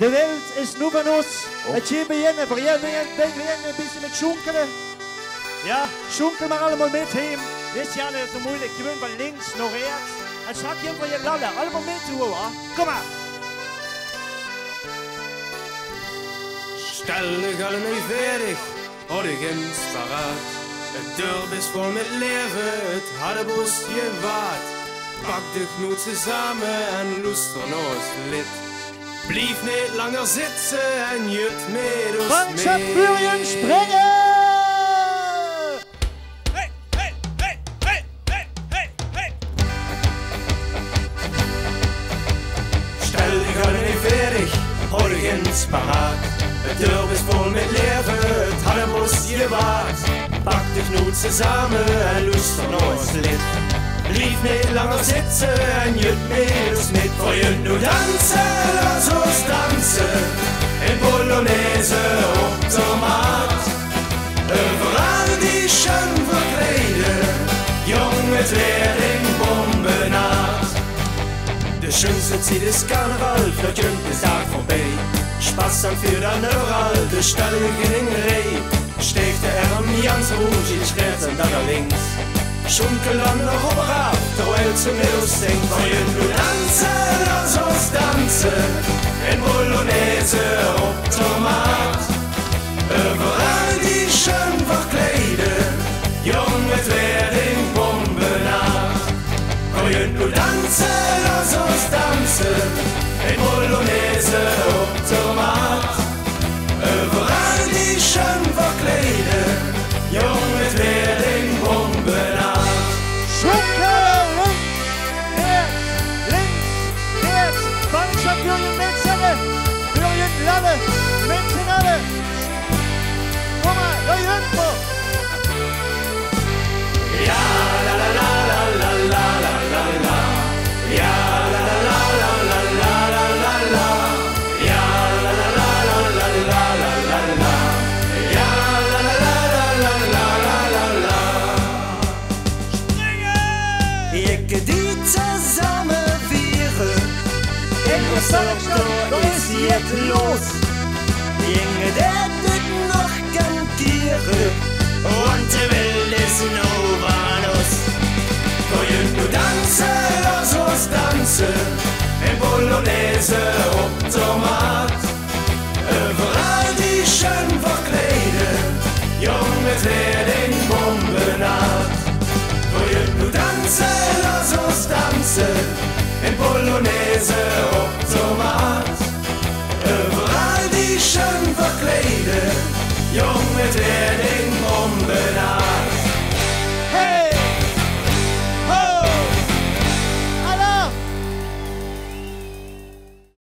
De wereld is nu van ons. Het je beginnen, voor jij beginnen een beetje met schonkelen. Ja, schonkel maar allemaal met hem. Dit is ja niet zo moeilijk. Je bent van links naar rechts. En straks je van je lallen. Allemaal mee toe hoor. Kom maar. Stel de gallen nu veerdig, orgens paraat. Het dorp is vol met leven, het harde je waard. Pak de knoetsen samen en loester naar ons lid. Blijf niet langer zitten en jut met ons mee. Van springen! Hey, hey, hey, hey, hey, hey, hey. Stel de gallen nu veerdig, orgens paraat. Het dorp is vol met leven, het harde je waard. Pak de knoetsen samen en loester naar ons lid. Blijf niet langer zitten en jut met ons mee. Voor je nu dansen, laat ons dansen. In Polonaise op de maat. Overal die schön verkleden. Jonge tweeling bombenaat. De schönste Zeit is carnaval, vlotjend is dag voorbij. Spaß am für dann überall, de Stallgeningerei. Steekt de Arm ganz ruhig, ich rechts und dann links. Schunkel an noch oberhalb, der Welt zum Neus singt. Wollen wir tanzen, lass uns tanzen. In Bolognese auf Tomat. Überall die schön verkleiden. Junge Tweeling bombenaat. Wollen wir tanzen, lass uns tanzen. In Bolognese auf Tomat. Überall die schön verkleiden. Junge Tweeling bombenaat. Schonkelen! Links, rechts. Bangschap wil je mensen. Wil je lallen. Mensen allen. Kom maar, doe je het voor. Ja, la la la la la la la la la. Ja, la la la la la la la la la. Ja, la la la la la la la la la. Ja, la la la la la la la la. Ik die zusammen vieren. En we Dokter ist jetzt los. Jinge, der wird noch kantieren. Und die Welt ist over us. Wollen wir tanzen, lass uns tanzen. In Bolognese auf Tomat. Überall die schön verkleiden. Junge Tweeling bombenaat. Wollen wir tanzen, lass uns tanzen. In Bolognese auf